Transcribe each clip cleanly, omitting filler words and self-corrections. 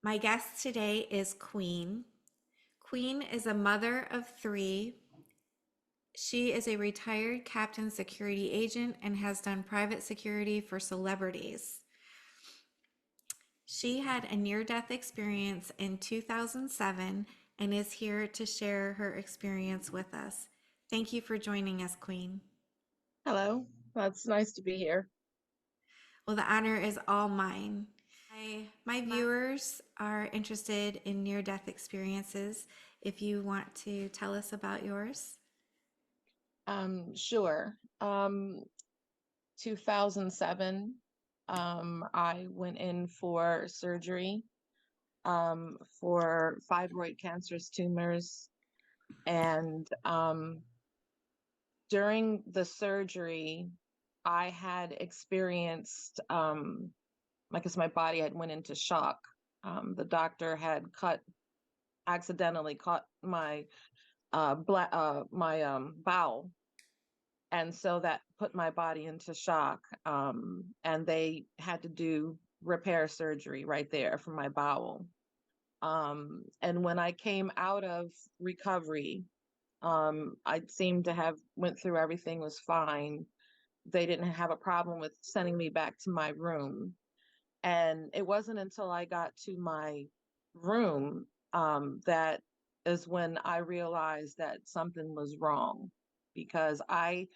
My guest today is Queen. Queen is a mother of three. She is a retired captain security agent and has done private security for celebrities. She had a near death experience in 2007 and is here to share her experience with us. Thank you for joining us, Queen. Hello, that's nice to be here. Well, the honor is all mine. My viewers are interested in near death experiences. If you want to tell us about yours. Sure. 2007, I went in for surgery for fibroid cancerous tumors. And during the surgery, I had experienced, I guess my body had went into shock. The doctor had accidentally cut my bowel, and so that put my body into shock. And they had to do repair surgery right there for my bowel. And when I came out of recovery, I seemed to have went through everything was fine. They didn't have a problem with sending me back to my room. And it wasn't until I got to my room that is when I realized that something was wrong, because I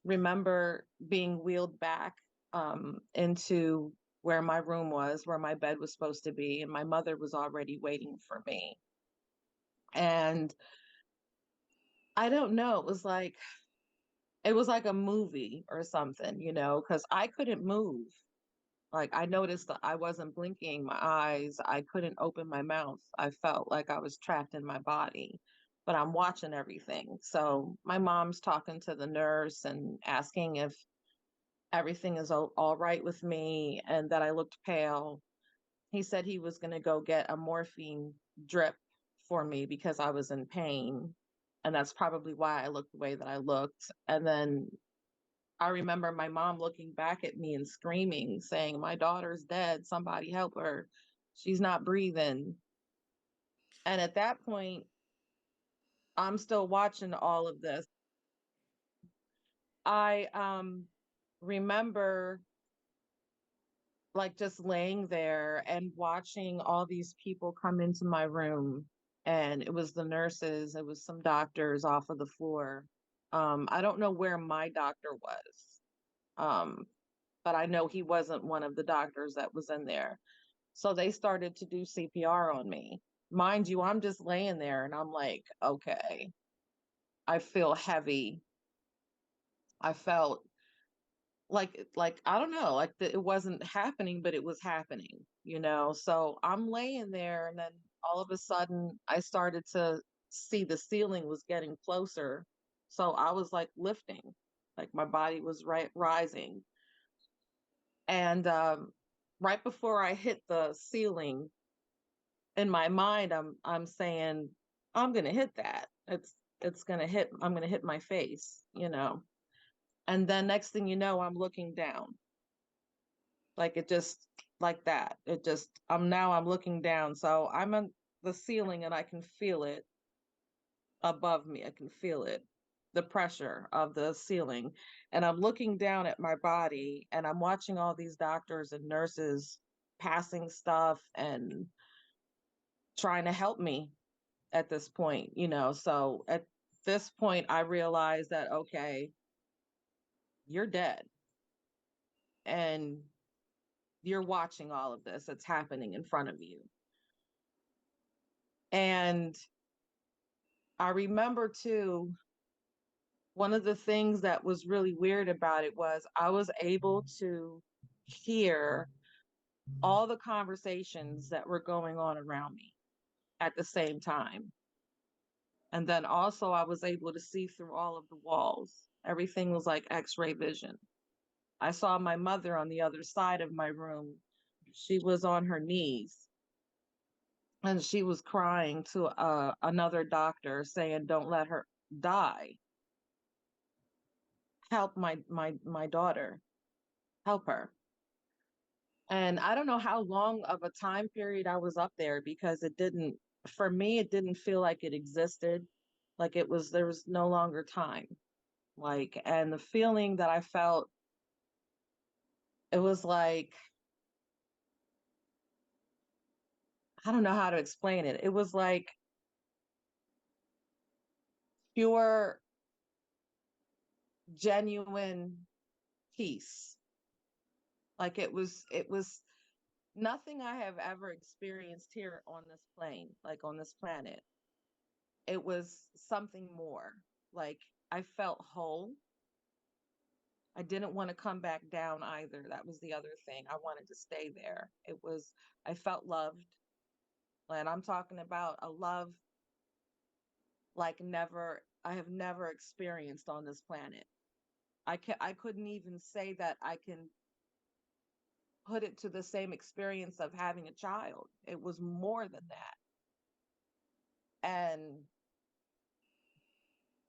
remember being wheeled back into where my room was, where my bed was supposed to be, and my mother was already waiting for me. And I don't know, it was like a movie or something, because I couldn't move. Like, I noticed that I wasn't blinking my eyes. I couldn't open my mouth. I felt like I was trapped in my body, but I'm watching everything. So my mom's talking to the nurse and asking if everything is all right with me and that I looked pale. He said he was going to go get a morphine drip for me because I was in pain. And that's probably why I looked the way that I looked. And then I remember my mom looking back at me and screaming, saying, "My daughter's dead. Somebody help her. She's not breathing." And at that point, I'm still watching all of this. I remember like just laying there and watching all these people come into my room. And it was the nurses, it was some doctors off of the floor. I don't know where my doctor was, um, but I know he wasn't one of the doctors that was in there. So they started to do CPR on me. Mind you, I'm just laying there and I'm like, okay, I feel heavy. I felt like I don't know, like it wasn't happening, but it was happening. So I'm laying there, and then all of a sudden I started to see the ceiling was getting closer. So I was like lifting, like my body was rising. And right before I hit the ceiling, in my mind, I'm saying, I'm gonna hit that. It's gonna hit, I'm gonna hit my face. And then next thing you know, I'm looking down. Like it just like that. I'm looking down. So I'm on the ceiling and I can feel it above me. I can feel it, the pressure of the ceiling. And I'm looking down at my body and I'm watching all these doctors and nurses passing stuff and trying to help me at this point. So at this point, I realized that, okay, you're dead and you're watching all of this. It's happening in front of you. And I remember too, one of the things that was really weird about it was I was able to hear all the conversations that were going on around me at the same time. And then also I was able to see through all of the walls. Everything was like X-ray vision. I saw my mother on the other side of my room. She was on her knees and she was crying to another doctor saying, "Don't let her die. Help my daughter. Help her." And I don't know how long of a time period I was up there because it didn't, for me, it didn't feel like it existed. Like it was, there was no longer time. Like, and the feeling that I felt, it was like, I don't know how to explain it. It was like pure, genuine peace. Like it was nothing I have ever experienced here on this plane, like on this planet. It was something more. Like I felt whole. I didn't want to come back down either. That was the other thing. I wanted to stay there. It was, I felt loved. And I'm talking about a love like I have never experienced on this planet. I couldn't even say that I can put it to the same experience of having a child. It was more than that. And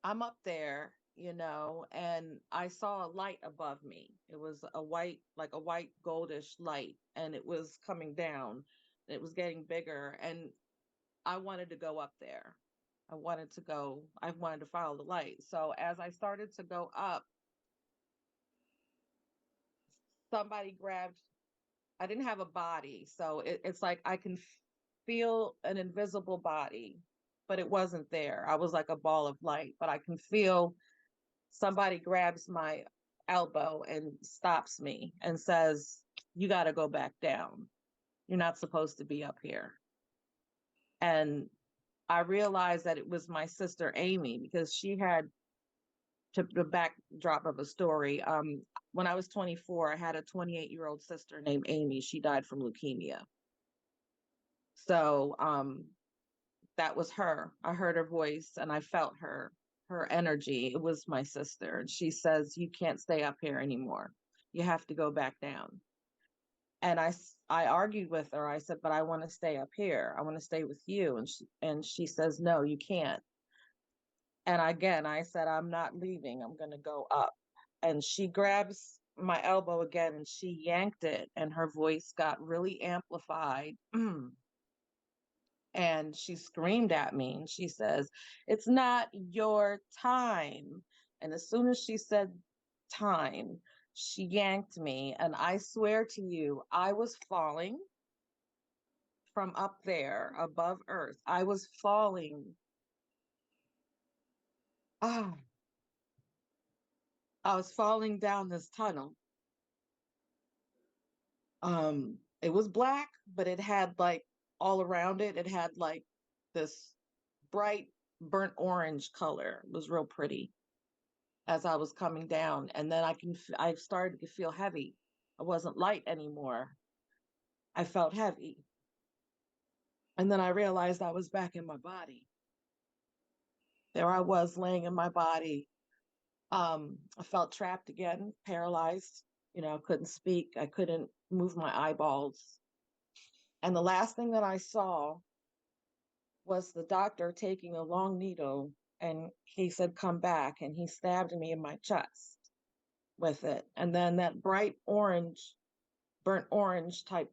I'm up there, and I saw a light above me. It was a white, like a white goldish light, and it was coming down. It was getting bigger, and I wanted to go up there. I wanted to follow the light. So as I started to go up, somebody grabbed, I didn't have a body. So it's like I can feel an invisible body, but it wasn't there. I was like a ball of light, but I can feel somebody grabs my elbow and stops me and says, "You got to go back down. You're not supposed to be up here." And I realized that it was my sister Amy because she had, to the backdrop of a story. When I was 24, I had a 28-year-old sister named Amy. She died from leukemia. So that was her. I heard her voice and I felt her energy. It was my sister. And she says, "You can't stay up here anymore. You have to go back down." And I argued with her. I said, "But I want to stay up here. I want to stay with you." And she says, "No, you can't." And again, I said, "I'm not leaving. I'm going to go up." And she grabs my elbow again and she yanked it, and her voice got really amplified. And she screamed at me and she says, "It's not your time." And as soon as she said time, she yanked me. And I swear to you, I was falling from up there above earth. I was falling. Ah, I was falling down this tunnel. It was black, but it had like all around it, it had like this bright burnt orange color. It was real pretty as I was coming down. And then I started to feel heavy. I wasn't light anymore. I felt heavy. And then I realized I was back in my body. There I was laying in my body. I felt trapped again, paralyzed. Couldn't speak. I couldn't move my eyeballs. And the last thing that I saw was the doctor taking a long needle, and he said, "Come back." And he stabbed me in my chest with it. And then that bright orange, burnt orange type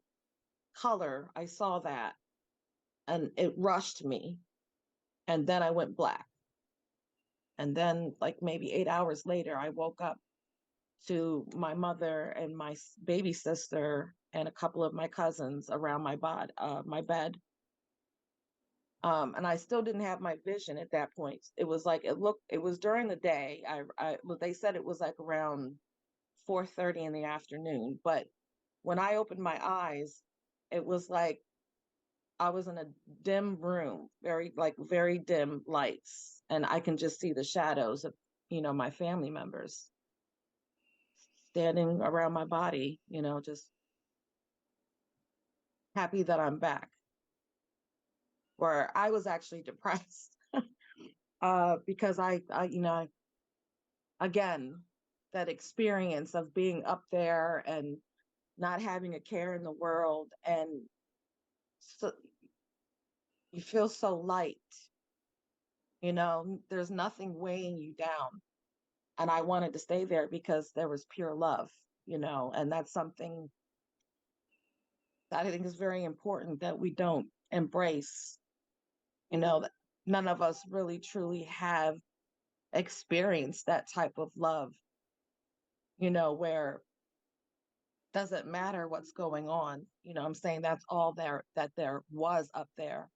color, I saw that and it rushed me. And then I went black. And then, like maybe 8 hours later, I woke up to my mother and my baby sister and a couple of my cousins around my bed. And I still didn't have my vision at that point. It was like it was during the day. They said it was like around 4:30 in the afternoon, but when I opened my eyes, it was like I was in a dim room, very dim lights, and I can just see the shadows of, my family members standing around my body, just happy that I'm back. Where I was actually depressed because again, that experience of being up there and not having a care in the world, and so you feel so light, there's nothing weighing you down. And I wanted to stay there because there was pure love, and that's something that I think is very important that we don't embrace, that none of us really truly have experienced that type of love, where doesn't matter what's going on. I'm saying that's all that there was up there.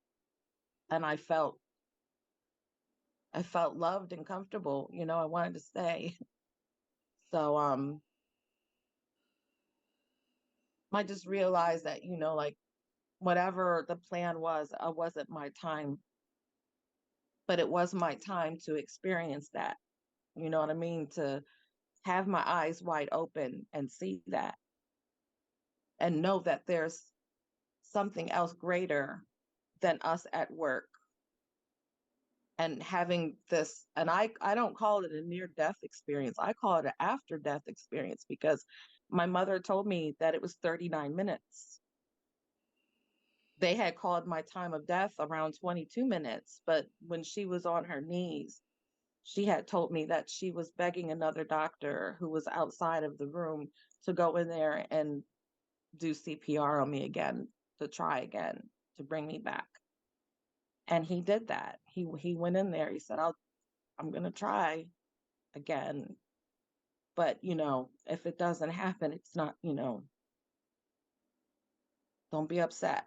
And I felt loved and comfortable, I wanted to stay. So I just realized that, like whatever the plan was, it wasn't my time, but it was my time to experience that. You know what I mean? To have my eyes wide open and see that and know that there's something else greater than us at work. And having this, and I don't call it a near death experience. I call it an after death experience because my mother told me that it was 39 minutes. They had called my time of death around 22 minutes, but when she was on her knees, she had told me that she was begging another doctor who was outside of the room to go in there and do CPR on me again, to try again, to bring me back. And he did that. He went in there. He said, I'm going to try again. But, if it doesn't happen, it's not, don't be upset.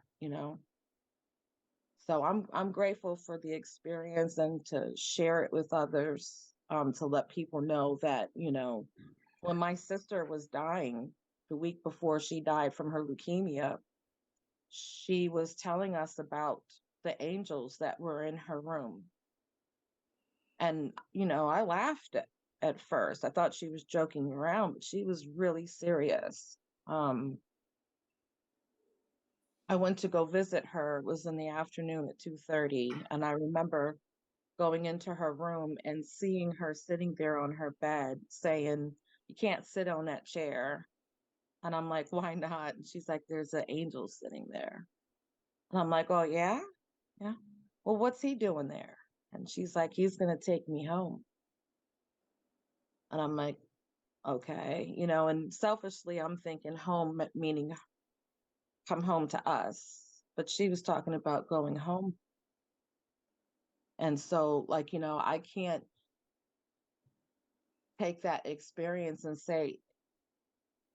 So I'm grateful for the experience and to share it with others, to let people know that, when my sister was dying the week before she died from her leukemia, she was telling us about the angels that were in her room. And, I laughed at first. I thought she was joking around, but she was really serious. I went to go visit her. It was in the afternoon at 2:30, and I remember going into her room and seeing her sitting there on her bed saying, "You can't sit on that chair." And I'm like, "Why not?" And she's like, "There's an angel sitting there." And I'm like, "Oh, yeah? Yeah. Well, what's he doing there?" And she's like, "He's going to take me home." And I'm like, "Okay." And selfishly, I'm thinking home meaning come home to us. But she was talking about going home. And so, like, I can't take that experience and say,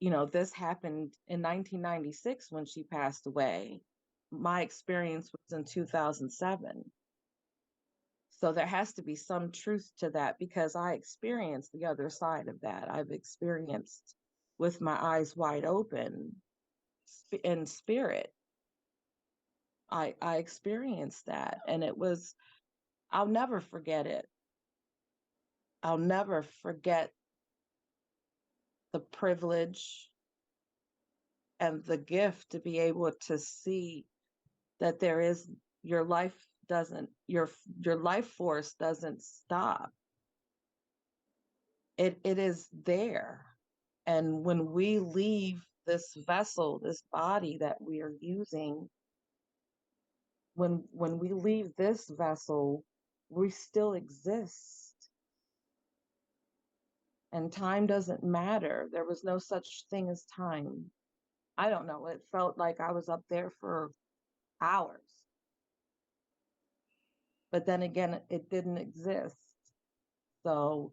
this happened in 1996 when she passed away. My experience was in 2007. So there has to be some truth to that because I experienced the other side of that. I've experienced with my eyes wide open in spirit. I experienced that and I'll never forget it. I'll never forget the privilege and the gift to be able to see that there is your life doesn't your life force doesn't stop. It is there. And when we leave this vessel, this body that we are using, when we leave this vessel, we still exist. And time doesn't matter. There was no such thing as time. I don't know. It felt like I was up there for hours. But then again, it didn't exist. So,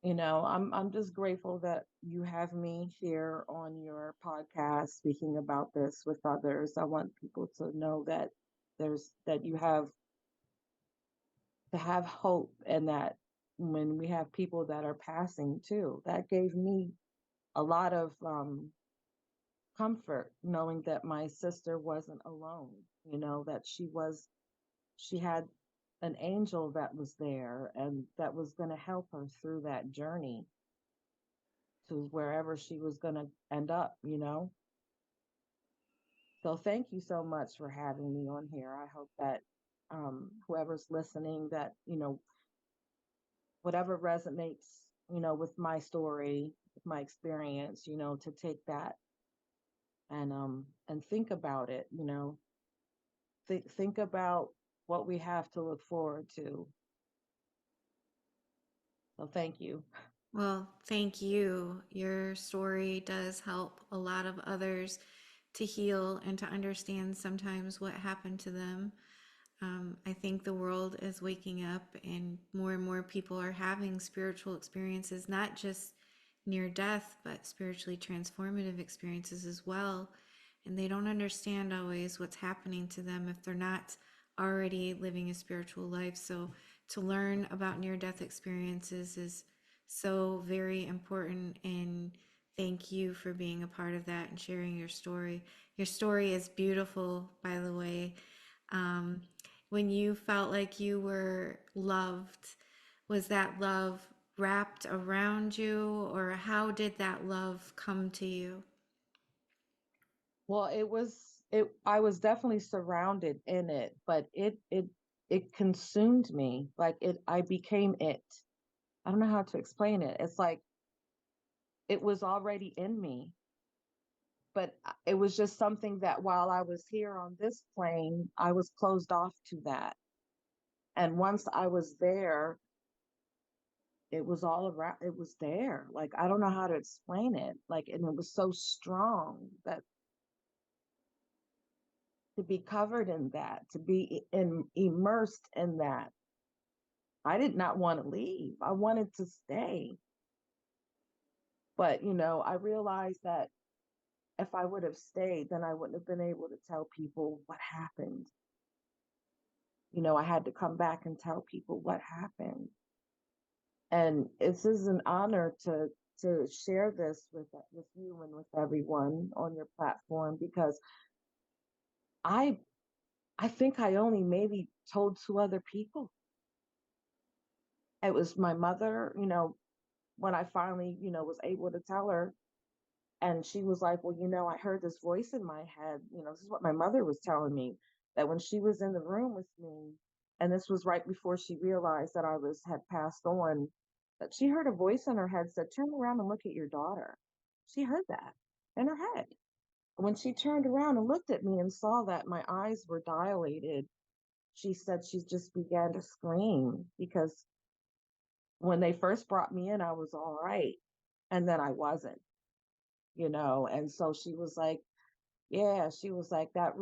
I'm just grateful that you have me here on your podcast speaking about this with others. I want people to know that you have to have hope, and that when we have people that are passing too, that gave me a lot of comfort knowing that my sister wasn't alone, that she had an angel that was there and that was going to help her through that journey to wherever she was going to end up. So thank you so much for having me on here. I hope that whoever's listening, that, whatever resonates, with my story, with my experience, to take that and think about it, think about what we have to look forward to. So thank you. Well, thank you. Your story does help a lot of others to heal and to understand sometimes what happened to them. I think the world is waking up and more people are having spiritual experiences, not just near death, but spiritually transformative experiences as well. And they don't understand always what's happening to them if they're not already living a spiritual life. So to learn about near death experiences is so very important. And thank you for being a part of that and sharing your story. Your story is beautiful, by the way. Um, when you felt like you were loved, was that love wrapped around you, or how did that love come to you? Well, I was definitely surrounded in it, but it consumed me. Like I became it. I don't know how to explain it. It's like it was already in me, but it was just something that while I was here on this plane, I was closed off to that. And once I was there, it was all around, it was there. Like I don't know how to explain it. Like, and it was so strong that to be covered in that, to be immersed in that, I did not want to leave. I wanted to stay. But, I realized that if I would have stayed, then I wouldn't have been able to tell people what happened. I had to come back and tell people what happened. And this is an honor to share this with you and with everyone on your platform, because I I think I only maybe told two other people. It was my mother, when I finally, was able to tell her. And she was like, well, I heard this voice in my head. This is what my mother was telling me, that when she was in the room with me, and this was right before she realized that had passed on, that she heard a voice in her head said, turn around and look at your daughter. She heard that in her head. When she turned around and looked at me and saw that my eyes were dilated, she said she just began to scream, because when they first brought me in, I was all right. And then I wasn't, and so she was like, yeah, she was like, it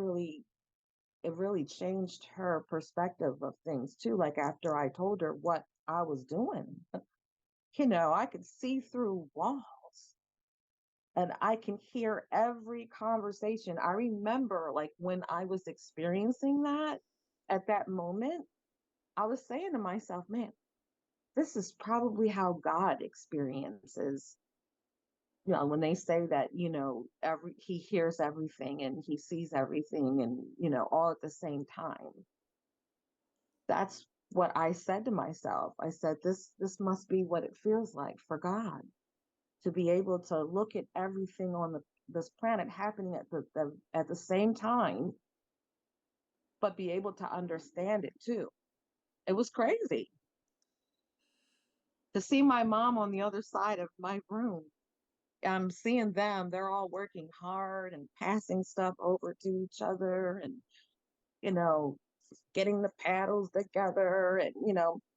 really changed her perspective of things too. Like after I told her what I was doing, I could see through walls and I can hear every conversation. I remember like when I was experiencing that at that moment, I was saying to myself, man, this is probably how God experiences, when they say that, he hears everything and he sees everything, and, all at the same time. That's what I said to myself. I said, this must be what it feels like for God to be able to look at everything on this planet happening at the same time, but be able to understand it too. It was crazy to see my mom on the other side of my room. I'm seeing them, they're all working hard and passing stuff over to each other, and, you know, getting the paddles together. And,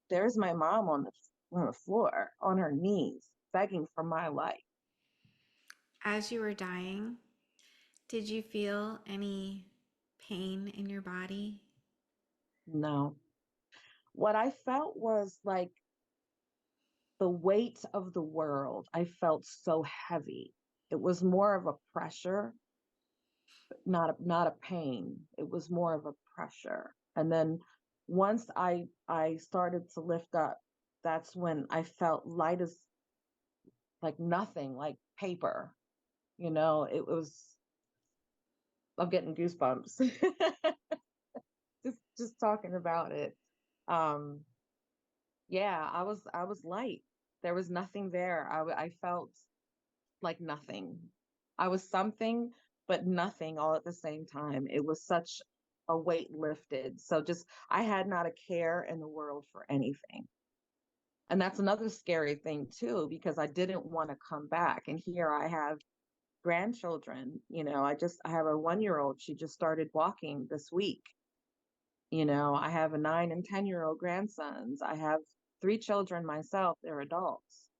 there's my mom on the floor, on her knees, begging for my life. As you were dying, did you feel any pain in your body? No. What I felt was like the weight of the world. I felt so heavy. It was more of a pressure, not a pain. It was more of a pressure. And then once I started to lift up, that's when I felt light as like nothing, like paper. It was, I'm getting goosebumps just talking about it. Um yeah, I was light. There was nothing there. I felt like nothing. I was something, but nothing all at the same time. It was such a weight lifted. So just, I had not a care in the world for anything. And that's another scary thing too, because I didn't want to come back. And here I have grandchildren. I have a 1 year old. She just started walking this week. I have a 9 and 10 year old grandsons. I have three children myself. They're adults.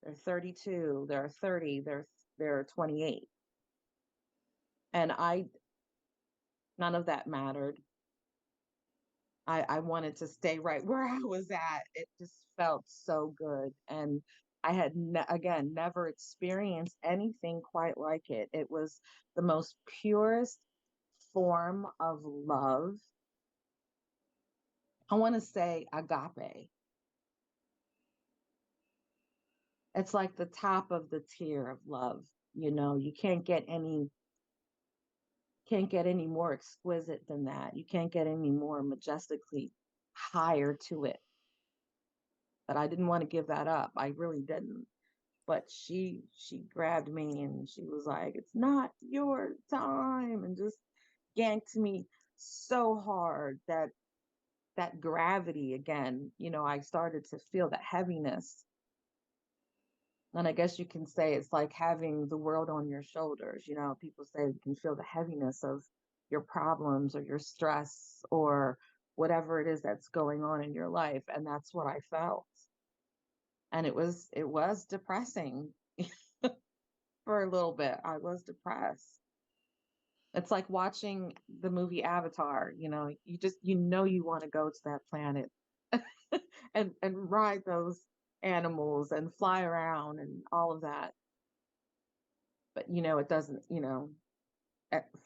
They're 32, they're 30, they're 28. And none of that mattered. I wanted to stay right where I was at. It just felt so good. And I had, again, never experienced anything quite like it. It was the most purest form of love. I want to say agape. It's like the top of the tier of love. You can't get any more exquisite than that. You can't get any more majestically higher to it. But I didn't want to give that up. I really didn't. But she grabbed me and she was like, "It's not your time," and just yanked me so hard that that gravity again, I started to feel the heaviness. And I guess you can say it's like having the world on your shoulders. People say you can feel the heaviness of your problems or your stress or whatever it is that's going on in your life. And that's what I felt. And it was depressing for a little bit. I was depressed. It's like watching the movie Avatar, you want to go to that planet and ride those animals and fly around and all of that. But it doesn't,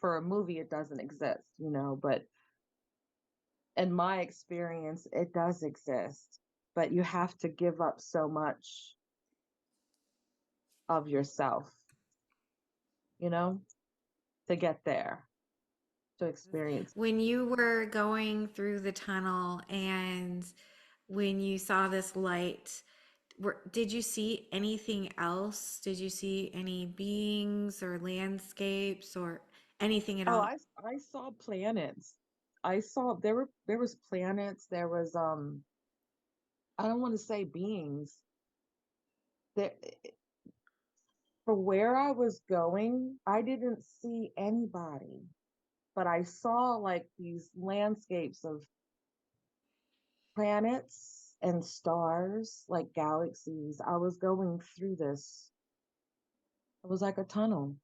for a movie it doesn't exist, but in my experience it does exist. But you have to give up so much of yourself, you know, to get there, to experience. When you were going through the tunnel and when you saw this light, did you see anything else? Did you see any beings or landscapes or anything at Oh, all? I saw planets. I saw there was planets, there was I don't want to say beings. There, for where I was going, I didn't see anybody, but I saw like these landscapes of planets and stars, like galaxies. I was going through this. It was like a tunnel.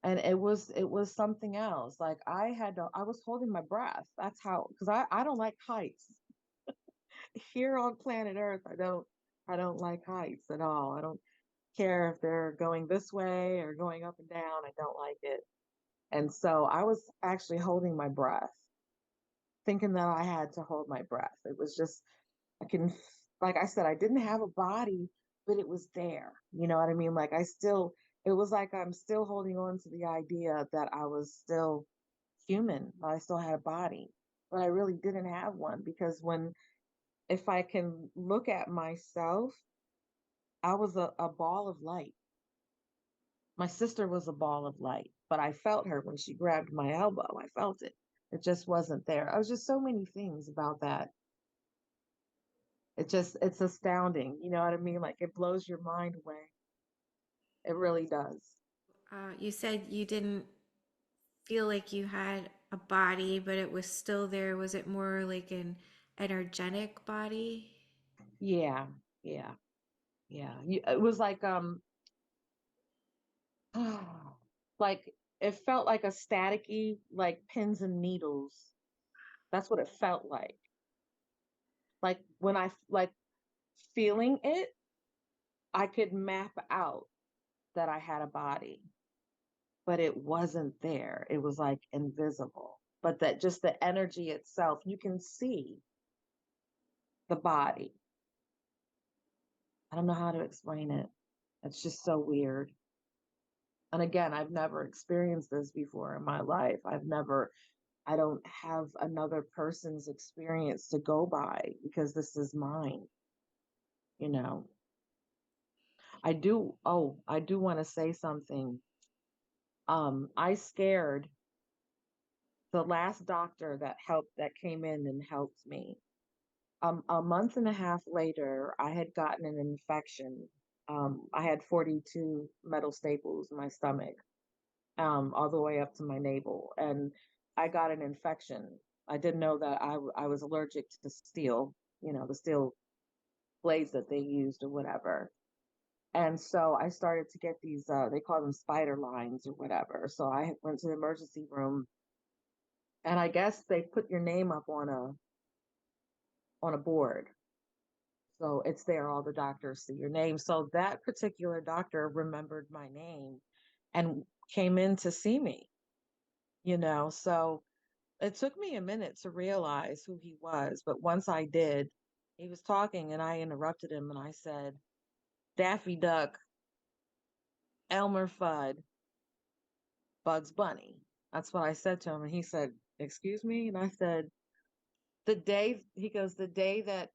And it was something else. Like I was holding my breath. That's how, because I don't like heights. Here on planet Earth, I don't like heights at all. I don't care if they're going this way or going up and down. I don't like it. And so I was actually holding my breath, thinking that I had to hold my breath. It was just, I can, like I said, I didn't have a body, but it was there. You know what I mean? Like it was like I'm still holding on to the idea that I was still human, I still had a body, but I really didn't have one because if I can look at myself, I was a ball of light. My sister was a ball of light, but I felt her when she grabbed my elbow. I felt it. It just wasn't there. I was just so many things about that. It's astounding. You know what I mean? Like it blows your mind away. It really does. You said you didn't feel like you had a body, but it was still there. Was it more like an energetic body? Yeah, yeah, yeah. It was like it felt like a staticky, like pins and needles. That's what it felt like. Like when like feeling it, I could map out that I had a body, but it wasn't there. It was like invisible. But that just the energy itself, you can see the body. I don't know how to explain it. It's just so weird. And again, I've never experienced this before in my life. I don't have another person's experience to go by because this is mine, you know. I do want to say something. I scared the last doctor that came in and helped me. A month and a half later, I had gotten an infection. I had 42 metal staples in my stomach, all the way up to my navel, and I got an infection. I didn't know that I was allergic to steel, the steel blades that they used or whatever. And so I started to get these, they call them spider lines or whatever. So I went to the emergency room, and I guess they put your name up on a board. So it's there, all the doctors see your name. So that particular doctor remembered my name and came in to see me, you know. So it took me a minute to realize who he was, but once I did, he was talking and I interrupted him and I said, Daffy Duck, Elmer Fudd, Bugs Bunny. That's what I said to him. And he said, excuse me? And I said, he goes, the day that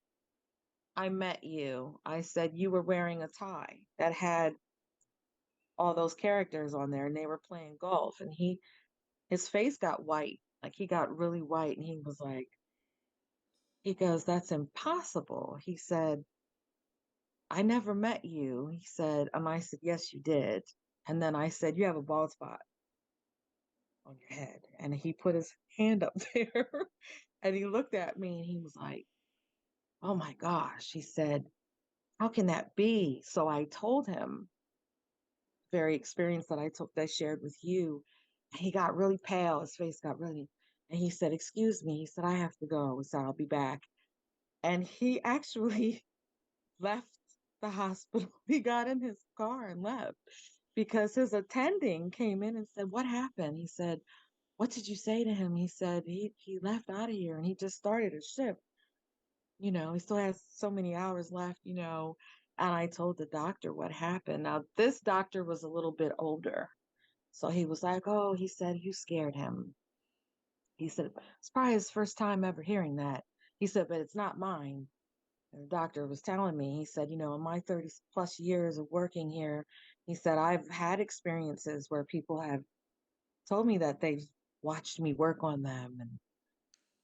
I met you, I said you were wearing a tie that had all those characters on there and they were playing golf. And his face got white. Like he got really white. And he was like, he goes, that's impossible. He said, I never met you. He said, and I said, yes, you did. And then I said, you have a bald spot on your head. And he put his hand up there and he looked at me and he was like, oh my gosh. He said, how can that be? So I told him very experience that I shared with you. And he got really pale. His face got really, and he said, excuse me. He said, I have to go. He said, I'll be back. And he actually left the hospital. He got in his car and left because his attending came in and said, what happened? He said, what did you say to him? He said, he left out of here and he just started a shift. He still has so many hours left, And I told the doctor what happened. Now, this doctor was a little bit older. So he was like, oh, he said, you scared him. He said, it's probably his first time ever hearing that. He said, but it's not mine. And the doctor was telling me, he said, in my 30 plus years of working here, he said, I've had experiences where people have told me that they've watched me work on them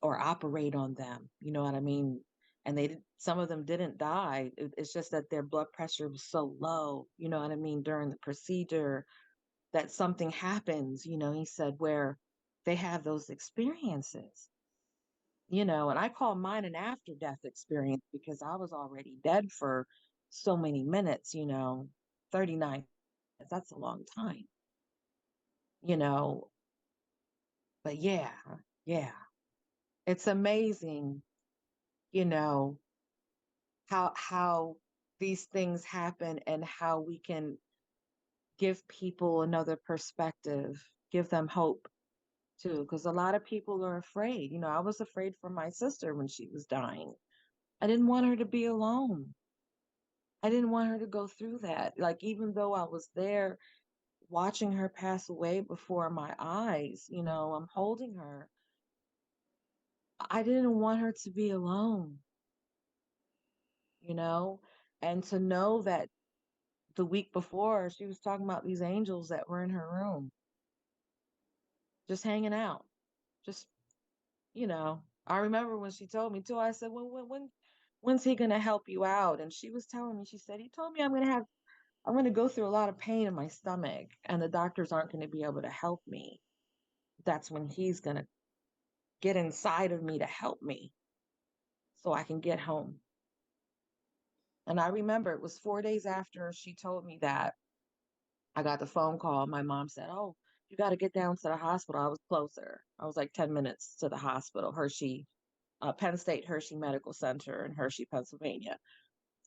or operate on them. You know what I mean? And some of them didn't die. It's just that their blood pressure was so low, you know what I mean, during the procedure that something happens, he said, where they have those experiences, and I call mine an after death experience because I was already dead for so many minutes, 39 minutes, that's a long time, you know, but yeah, it's amazing, you know, how these things happen and how we can give people another perspective, give them hope too, because a lot of people are afraid. I was afraid for my sister when she was dying. I didn't want her to be alone. I didn't want her to go through that. Like, even though I was there watching her pass away before my eyes, I'm holding her. I didn't want her to be alone, you know? And to know that the week before she was talking about these angels that were in her room, just hanging out, just I remember when she told me too, I said, when's he going to help you out? And she was telling me, she said, he told me I'm going to go through a lot of pain in my stomach and the doctors aren't going to be able to help me. That's when he's going to get inside of me to help me so I can get home. And I remember it was 4 days after she told me that I got the phone call. My mom said, oh, you got to get down to the hospital. I was closer. I was like 10 minutes to the hospital, Penn State Hershey Medical Center in Hershey, Pennsylvania.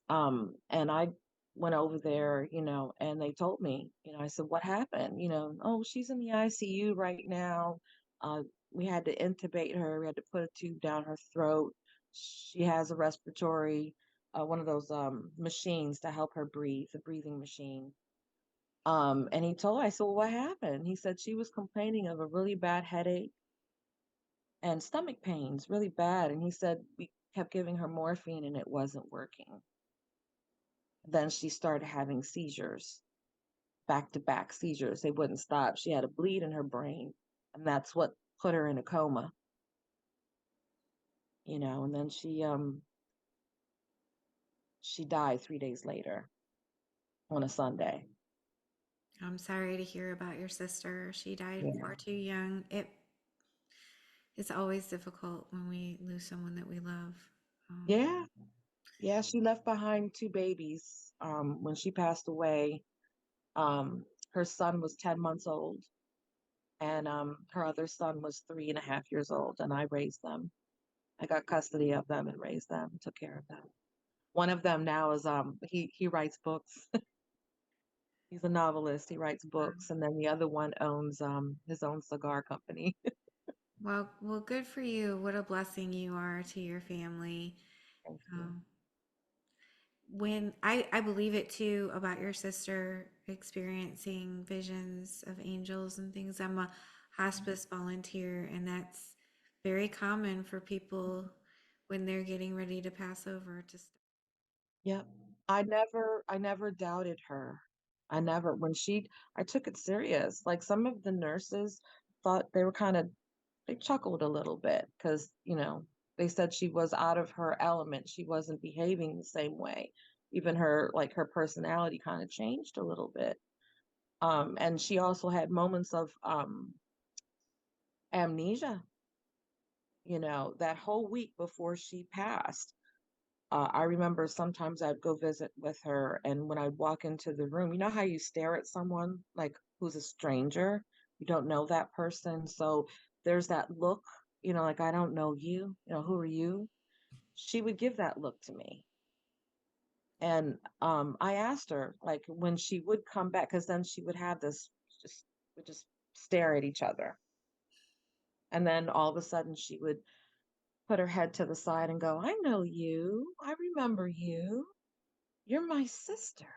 And I went over there, and they told me, I said, what happened? Oh, she's in the ICU right now. Uh, we had to intubate her. We had to put a tube down her throat. She has a respiratory, one of those machines to help her breathe, the breathing machine. And I said, well, what happened? He said she was complaining of a really bad headache and stomach pains, really bad. And he said we kept giving her morphine and it wasn't working. Then she started having seizures, back to back seizures. They wouldn't stop. She had a bleed in her brain, and that's what put her in a coma. And then she died 3 days later on a Sunday. I'm sorry to hear about your sister. She died Yeah. far too young. It's always difficult when we lose someone that we love. Um, Yeah. Yeah, she left behind two babies. When she passed away, her son was 10 months old, and her other son was 3.5 years old, and I raised them. I got custody of them and raised them, took care of them. One of them now is he writes books. He's a novelist. He writes books, and then the other one owns his own cigar company. Well, good for you. What a blessing you are to your family. Thank you. Um, when I believe it too about your sister experiencing visions of angels and things. I'm a hospice volunteer, and that's very common for people when they're getting ready to pass over to Yep. I never doubted her. I never, I took it serious. Like some of the nurses thought they were they chuckled a little bit because, they said she was out of her element. She wasn't behaving the same way. Even her personality kind of changed a little bit. And she also had moments of amnesia, that whole week before she passed. I remember sometimes I'd go visit with her, and when I'd walk into the room, you know how you stare at someone like who's a stranger? You don't know that person. So there's that look, like, I don't know you, who are you? She would give that look to me. And I asked her, like, when she would come back, because then she would have this, just, would just stare at each other. And then all of a sudden she would put her head to the side and go, I know you. I remember you. You're my sister.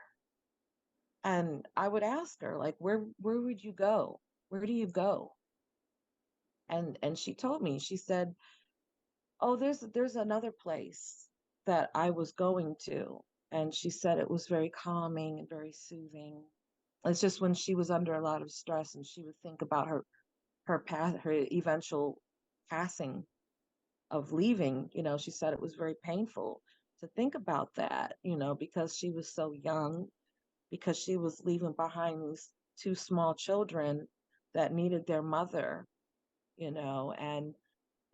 And I would ask her, like, where would you go? Where do you go? And she told me, she said, oh, there's another place that I was going to. And she said it was very calming and very soothing. It's just when she was under a lot of stress and she would think about her eventual passing of leaving, she said it was very painful to think about that, because she was so young, because she was leaving behind these two small children that needed their mother, and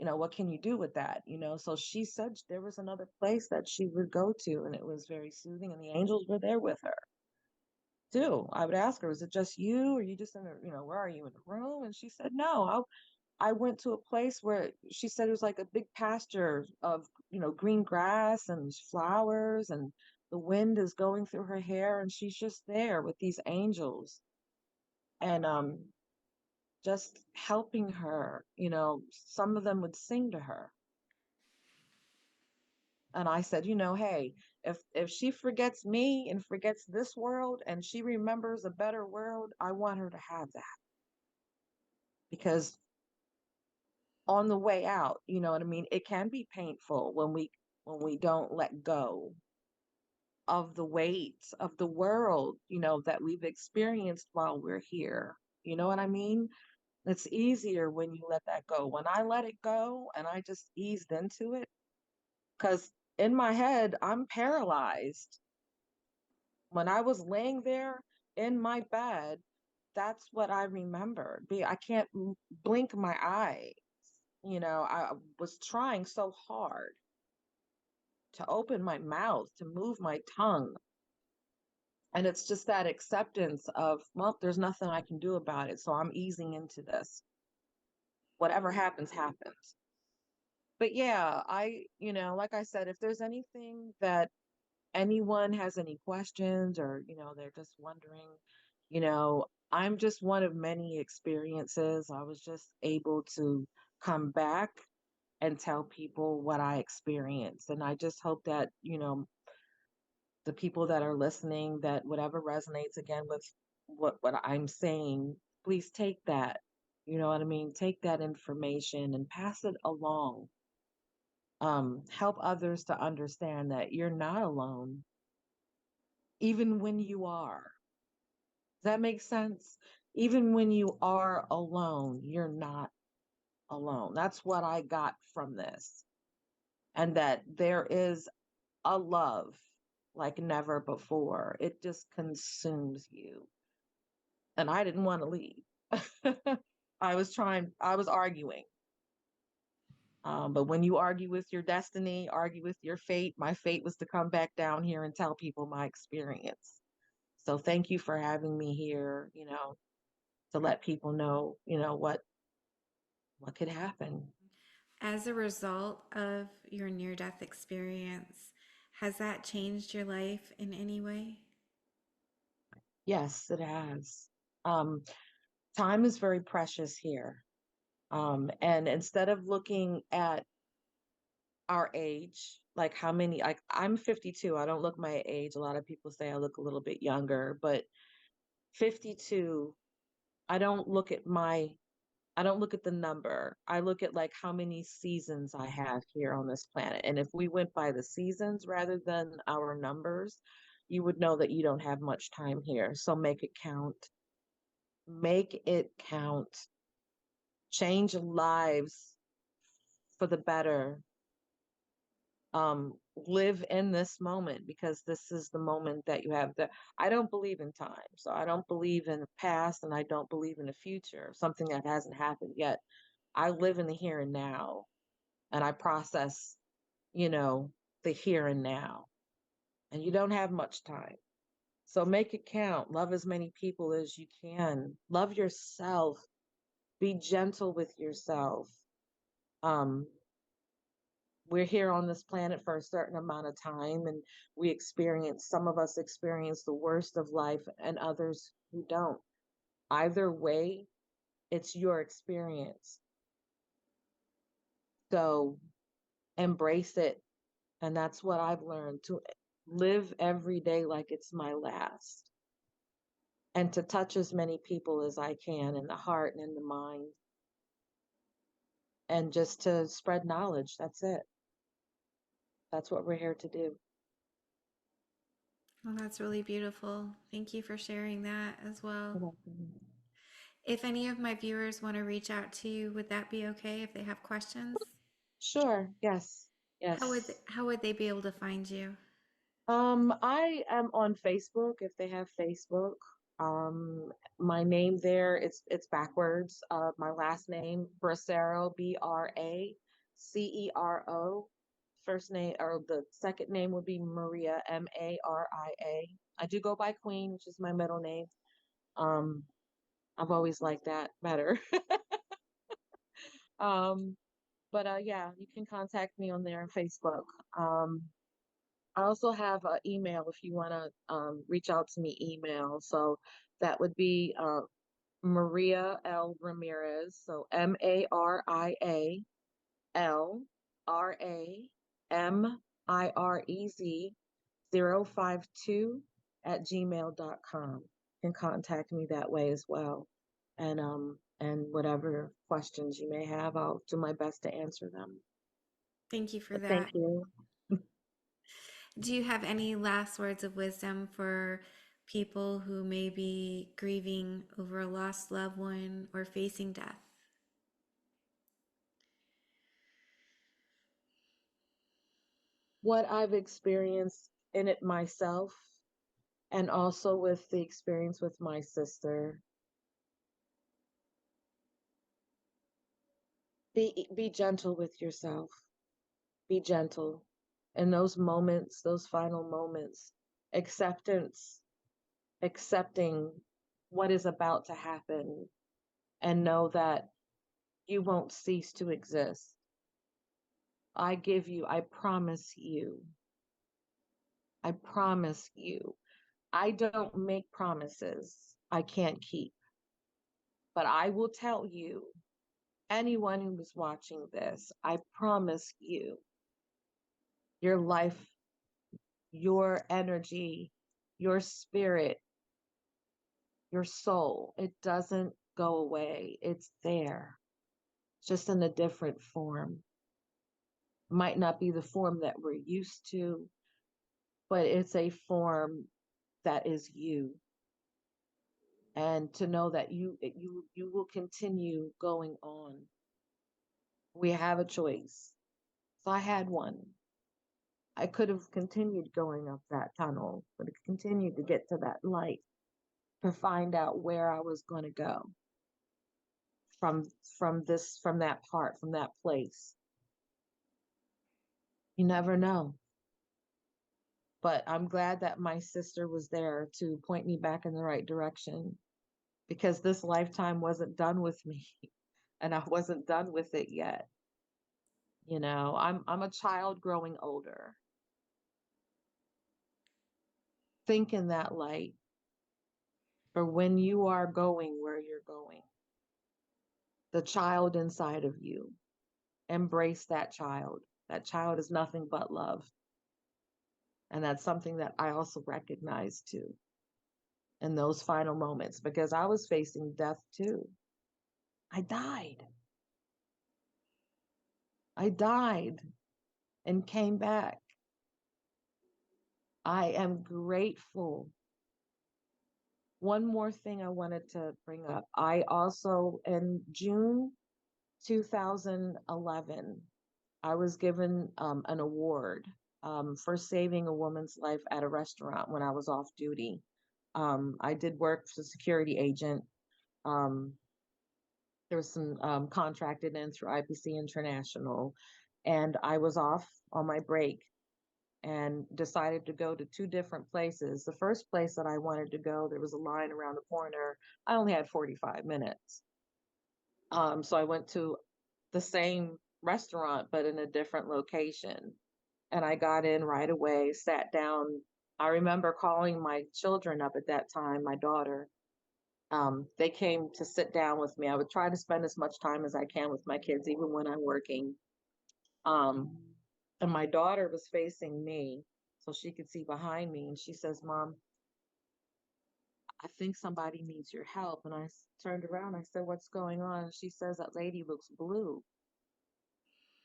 what can you do with that? So she said there was another place that she would go to, and it was very soothing, and the angels were there with her too. I would ask her, is it just you, or you just in the, where are you, in the room? And she said, no, I went to a place where she said it was like a big pasture of, green grass and flowers, and the wind is going through her hair, and she's just there with these angels, and just helping her. Some of them would sing to her. And I said, hey, if she forgets me and forgets this world and she remembers a better world, I want her to have that. Because on the way out, you know what I mean, it can be painful when we don't let go of the weight of the world, that we've experienced while we're here. You know what I mean? It's easier when you let that go. When I let it go and I just eased into it, because in my head, I'm paralyzed. When I was laying there in my bed, that's what I remembered. I can't blink my eyes. I was trying so hard to open my mouth, to move my tongue. And it's just that acceptance of, well, there's nothing I can do about it. So I'm easing into this. Whatever happens, happens. But yeah, like I said, if there's anything that anyone has any questions, or, they're just wondering, I'm just one of many experiences. I was just able to come back and tell people what I experienced. And I just hope that, the people that are listening, that whatever resonates again with what I'm saying, please take that. You know what I mean? Take that information and pass it along. Help others to understand that you're not alone, even when you are. Does that make sense? Even when you are alone, you're not alone. That's what I got from this. And that there is a love like never before. It just consumes you. And I didn't want to leave. I was arguing. But when you argue with your destiny, argue with your fate, my fate was to come back down here and tell people my experience. So thank you for having me here, to let people know, what could happen. As a result of your near death experience, has that changed your life in any way? Yes, it has. Um, Time is very precious here. And instead of looking at our age, like how many, like I'm 52, I don't look my age. A lot of people say I look a little bit younger, but 52, I don't look at my I don't look at the number. I look at like how many seasons I have here on this planet. And if we went by the seasons rather than our numbers, you would know that you don't have much time here. So make it count. Make it count. Change lives for the better. Live in this moment because this is the moment that you have. I don't believe in time. So I don't believe in the past and I don't believe in the future, something that hasn't happened yet. I live in the here and now and I process, you know, the here and now. And you don't have much time. So make it count. Love as many people as you can. Love yourself. Be gentle with yourself. Um, we're here on this planet for a certain amount of time, and some of us experience the worst of life, and others who don't. Either way, it's your experience. So embrace it. And that's what I've learned, to live every day like it's my last and to touch as many people as I can in the heart and in the mind and just to spread knowledge. That's it. That's what we're here to do. Well, that's really beautiful. Thank you for sharing that as well. You're welcome. If any of my viewers want to reach out to you, would that be okay if they have questions? Sure. Yes. Yes. How would they be able to find you? I am on Facebook if they have Facebook. My name there, it's backwards. My last name, Bracero, Bracero. First name or the second name would be Maria, Maria. I do go by Queen, which is my middle name. Um, I've always liked that better. Um, but yeah, you can contact me on there on Facebook. I also have an email if you want to reach out to me, email. So that would be Maria L. Ramirez. So MARIALRAMIREZ 052 at gmail.com. You can contact me that way as well. And whatever questions you may have, I'll do my best to answer them. Thank you for But thank that. you. Do you have any last words of wisdom for people who may be grieving over a lost loved one or facing death? What I've experienced in it myself, and also with the experience with my sister, be gentle with yourself. Be gentle. In those moments, those final moments, acceptance, accepting what is about to happen, and know that you won't cease to exist. I promise you, I don't make promises I can't keep, but I will tell you, anyone who is watching this, I promise you, your life, your energy, your spirit, your soul, it doesn't go away. It's there, just in a different form. Might not be the form that we're used to, but it's a form that is you. And to know that you will continue going on. We have a choice. So I had one. I could have continued going up that tunnel, but I continued to get to that light to find out where I was going to go from from that part, from that place. You never know. But I'm glad that my sister was there to point me back in the right direction because this lifetime wasn't done with me and I wasn't done with it yet. I'm a child growing older. Think in that light for when you are going where you're going. The child inside of you. Embrace that child. That child is nothing but love. And that's something that I also recognize too in those final moments because I was facing death too. I died. I died and came back. I am grateful. One more thing I wanted to bring up. I also, in June 2011, I was given an award for saving a woman's life at a restaurant when I was off duty. I did work as a security agent. Um, there was some contracted in through IPC International, and I was off on my break and decided to go to two different places. The first place that I wanted to go, there was a line around the corner. I only had 45 minutes. So I went to the same restaurant, but in a different location. And I got in right away, sat down. I remember calling my children up at that time, my daughter. They came to sit down with me. I would try to spend as much time as I can with my kids, even when I'm working. Um, and my daughter was facing me so she could see behind me. And she says, Mom, I think somebody needs your help. And turned around. I said, What's going on? And she says, That lady looks blue.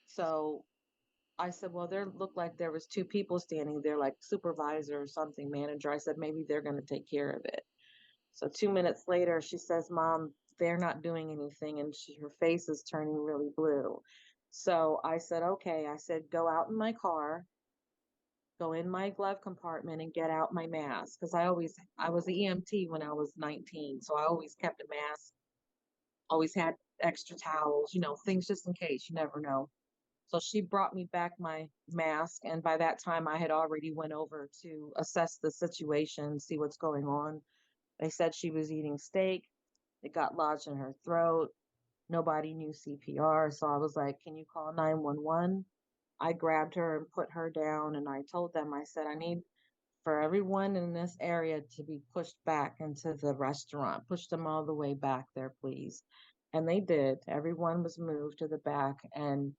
So I said, Well, there looked like there was two people standing there, like supervisor or something, manager. I said, Maybe they're going to take care of it. So 2 minutes later, she says, Mom, they're not doing anything. And her face is turning really blue. So I said, Okay. I said, Go out in my car, go in my glove compartment and get out my mask. Because I was the EMT when I was 19. So I always kept a mask, always had extra towels, things just in case, you never know. So she brought me back my mask. And by that time, I had already went over to assess the situation, see what's going on. They said she was eating steak. It got lodged in her throat. Nobody knew CPR. So I was like, Can you call 911? I grabbed her and put her down. And I told them, I said, I need for everyone in this area to be pushed back into the restaurant. Push them all the way back there, please. And they did. Everyone was moved to the back. And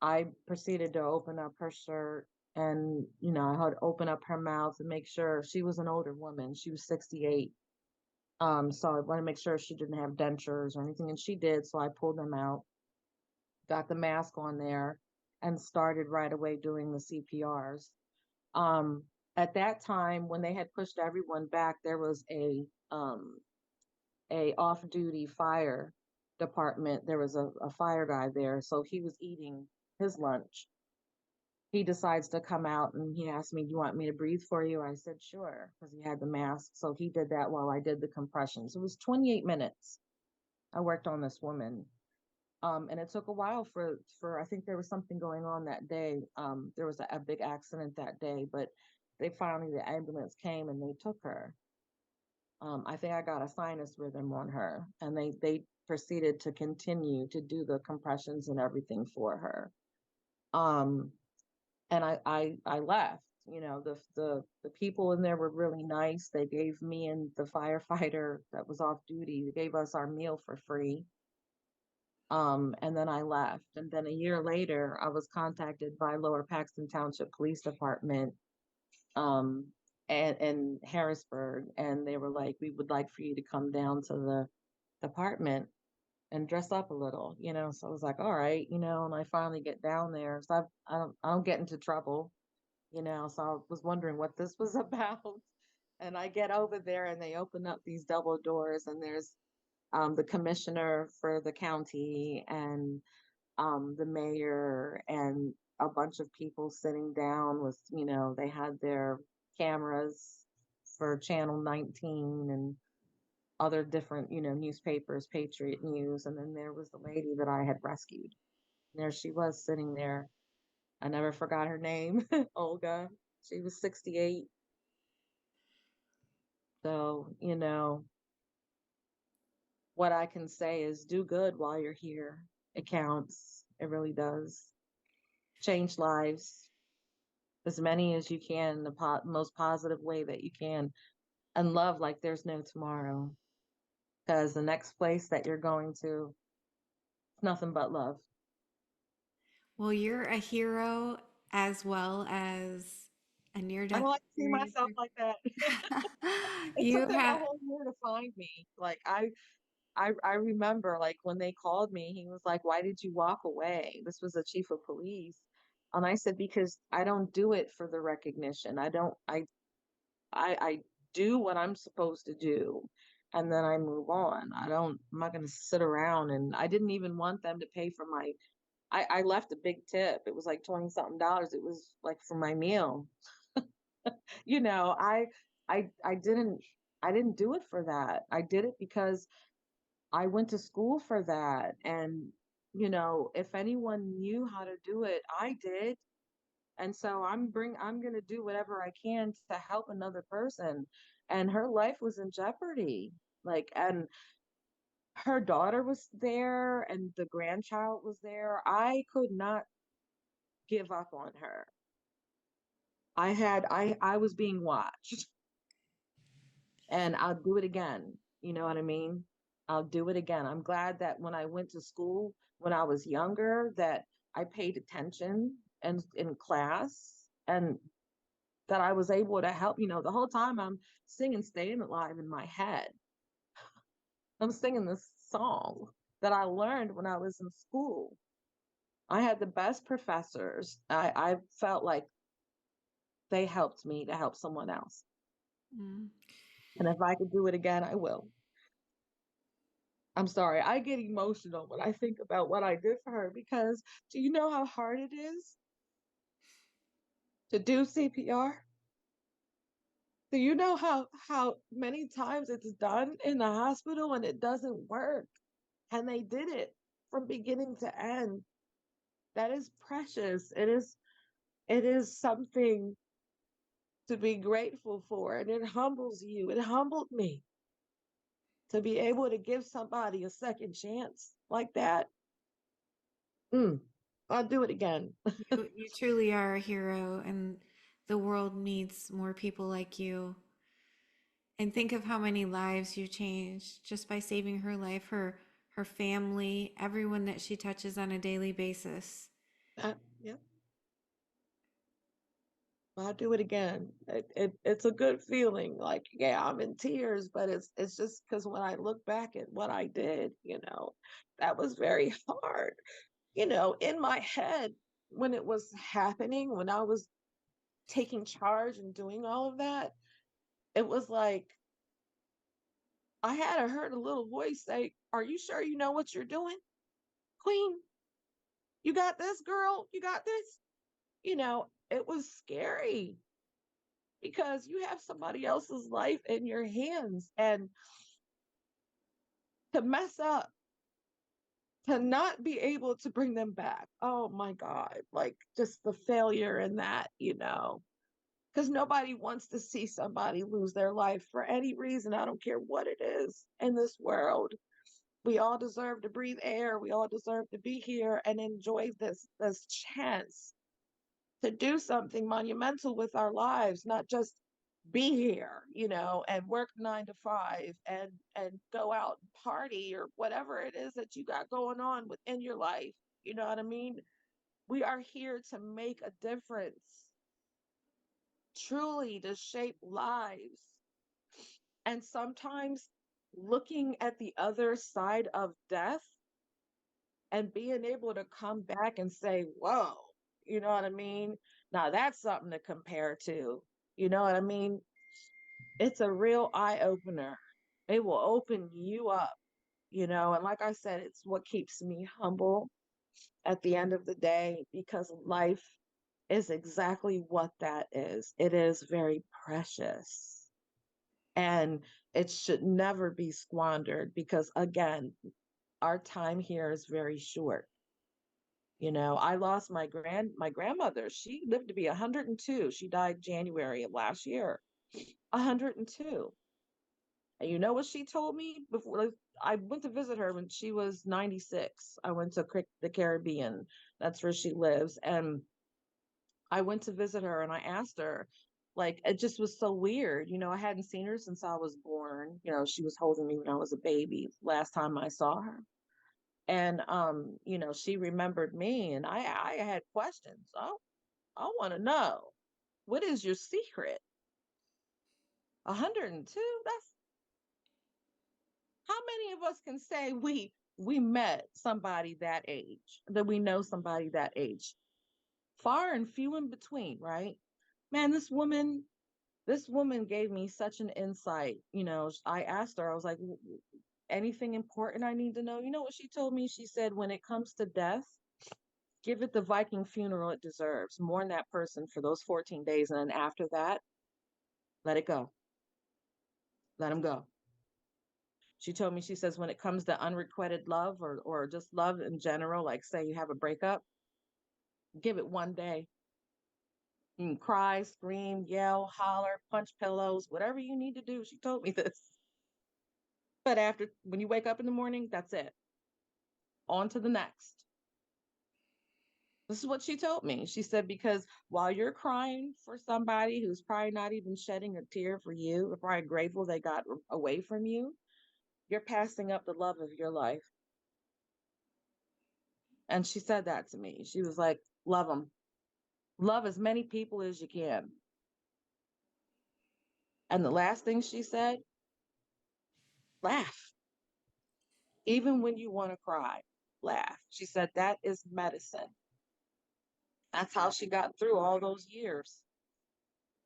I proceeded to open up her shirt and, I had to open up her mouth and make sure she was an older woman. She was 68. So I want to make sure she didn't have dentures or anything. And she did. So I pulled them out, got the mask on there, and started right away doing the CPRs. Um, at that time, when they had pushed everyone back, there was a off-duty fire department. There was a fire guy there, so he was eating his lunch. He decides to come out and he asked me, Do you want me to breathe for you? I said, Sure, because he had the mask. So he did that while I did the compressions. It was 28 minutes. I worked on this woman. And it took a while for I think there was something going on that day. There was a big accident that day, but the ambulance came and they took her. I think I got a sinus rhythm on her, and they proceeded to continue to do the compressions and everything for her. Um, and I left. The people in there were really nice. They gave me and the firefighter that was off duty, they gave us our meal for free. And then I left. And then a year later, I was contacted by Lower Paxton Township Police Department, um, and in Harrisburg, and they were like, "We would like for you to come down to the department and dress up a little," So I was like, "All right," and I finally get down there. So I don't get into trouble, So I was wondering what this was about. And I get over there and they open up these double doors and there's the commissioner for the county and the mayor and a bunch of people sitting down with, they had their cameras for Channel 19 and other different, newspapers, Patriot News. And then there was the lady that I had rescued. There she was sitting there. I never forgot her name, Olga. She was 68. So, what I can say is do good while you're here. It counts. It really does. Change lives, as many as you can, in the most positive way that you can, and love like there's no tomorrow. Because the next place that you're going to, it's nothing but love. Well, you're a hero as well as a near I death don't like to see experience. myself like that. It You took them a have, whole year to find me. Like I remember like when they called me, he was like, "Why did you walk away?" This was the chief of police. And I said, "Because I don't do it for the recognition. I don't I do what I'm supposed to do, and then I move on. I'm not gonna sit around." And I didn't even want them to pay for my I left a big tip. It was like 20 something dollars. It was like for my meal. You know, I I didn't do it for that. I did it because I went to school for that. And, if anyone knew how to do it, I did. And so I'm going to do whatever I can to help another person. And her life was in jeopardy. Like, and her daughter was there and the grandchild was there. I could not give up on her. I was being watched, and I'll do it again. You know what I mean? I'll do it again. I'm glad that when I went to school when I was younger that I paid attention and in class, and that I was able to help. The whole time I'm singing Staying Alive in my head. I'm singing this song that I learned when I was in school. I had the best professors. I felt like they helped me to help someone else. mm, And if I could do it again, I will. I'm sorry, I get emotional when I think about what I did for her, because do you know how hard it is to do CPR? Do you know how many times it's done in the hospital and it doesn't work? And they did it from beginning to end. That is precious. It is something to be grateful for, and it humbles you. It humbled me to be able to give somebody a second chance like that. Mm, I'll do it again. you truly are a hero, and the world needs more people like you. And think of how many lives you changed just by saving her life, her family, everyone that she touches on a daily basis. Yeah, I'll do it again. It's a good feeling. Like, yeah, I'm in tears, but it's just because when I look back at what I did, that was very hard. In my head, when it was happening, when I was taking charge and doing all of that, it was like I heard a little voice say, "Are you sure you know what you're doing, Queen? You got this, girl. You got this." It was scary because you have somebody else's life in your hands, and to mess up, to not be able to bring them back. Oh my God. Like, just the failure in that, because nobody wants to see somebody lose their life for any reason. I don't care what it is in this world. We all deserve to breathe air. We all deserve to be here and enjoy this chance to do something monumental with our lives, not just be here, and work 9 to 5 and go out and party or whatever it is that you got going on within your life. You know what I mean? We are here to make a difference, truly to shape lives. And sometimes looking at the other side of death and being able to come back and say, whoa, you know what I mean? Now that's something to compare to. You know what I mean? It's a real eye opener. It will open you up, and like I said, it's what keeps me humble at the end of the day, because life is exactly what that is. It is very precious, and it should never be squandered because, again, our time here is very short. I lost my grandmother. She lived to be 102. She died January of last year. 102. And you know what she told me before? Like, I went to visit her when she was 96. I went to the Caribbean. That's where she lives. And I went to visit her and I asked her, like, it just was so weird. I hadn't seen her since I was born. She was holding me when I was a baby, last time I saw her. And she remembered me and I had questions. Oh, I want to know, what is your secret? 102? That's how many of us can say we met somebody that age, that we know somebody that age? Far and few in between, right? Man, this woman gave me such an insight. I asked her, I was like, anything important I need to know? You know what she told me? She said, when it comes to death, give it the Viking funeral it deserves. Mourn that person for those 14 days. And then after that, let it go. Let him go. She told me, she says, when it comes to unrequited love or just love in general, like say you have a breakup, give it one day. You can cry, scream, yell, holler, punch pillows, whatever you need to do. She told me this. But when you wake up in the morning, that's it. On to the next. This is what she told me. She said, because while you're crying for somebody who's probably not even shedding a tear for you, or probably grateful they got away from you, you're passing up the love of your life. And she said that to me. She was like, love them. Love as many people as you can. And the last thing she said, laugh. Even when you want to cry, laugh. She said, that is medicine. That's how she got through all those years.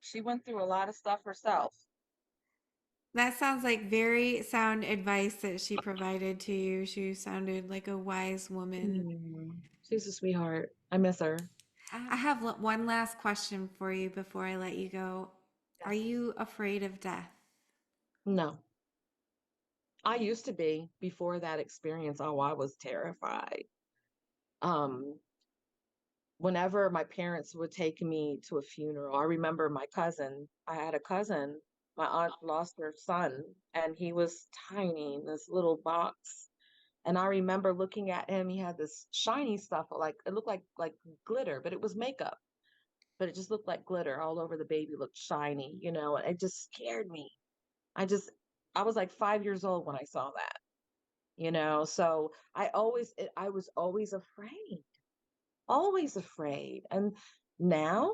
She went through a lot of stuff herself. That sounds like very sound advice that she provided to you. She sounded like a wise woman. She's a sweetheart. I miss her. I have one last question for you before I let you go. Are Yes. you afraid of death? No, I used to be before that experience. Oh, I was terrified. Um, Whenever my parents would take me to a funeral, I remember I had a cousin, my aunt lost her son, and he was tiny in this little box. And I remember looking at him, he had this shiny stuff, like it looked like glitter, but it was makeup. But it just looked like glitter all over the baby, looked shiny, and it just scared me. I just I was like 5 years old when I saw that. So I was always afraid. And now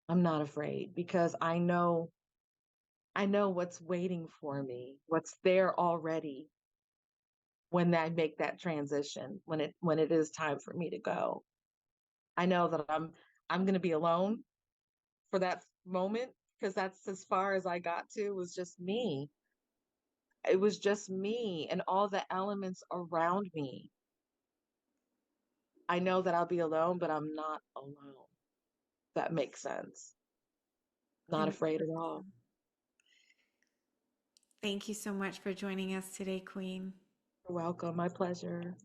I'm not afraid because I know what's waiting for me, what's there already when I make that transition, when it is time for me to go. I know that I'm going to be alone for that moment because that's as far as I got to, was just me. It was just me and all the elements around me. I know that I'll be alone, but I'm not alone. That makes sense. Not It makes afraid at perfect all. sense. Thank you so much for joining us today, Queen. You're welcome. My pleasure.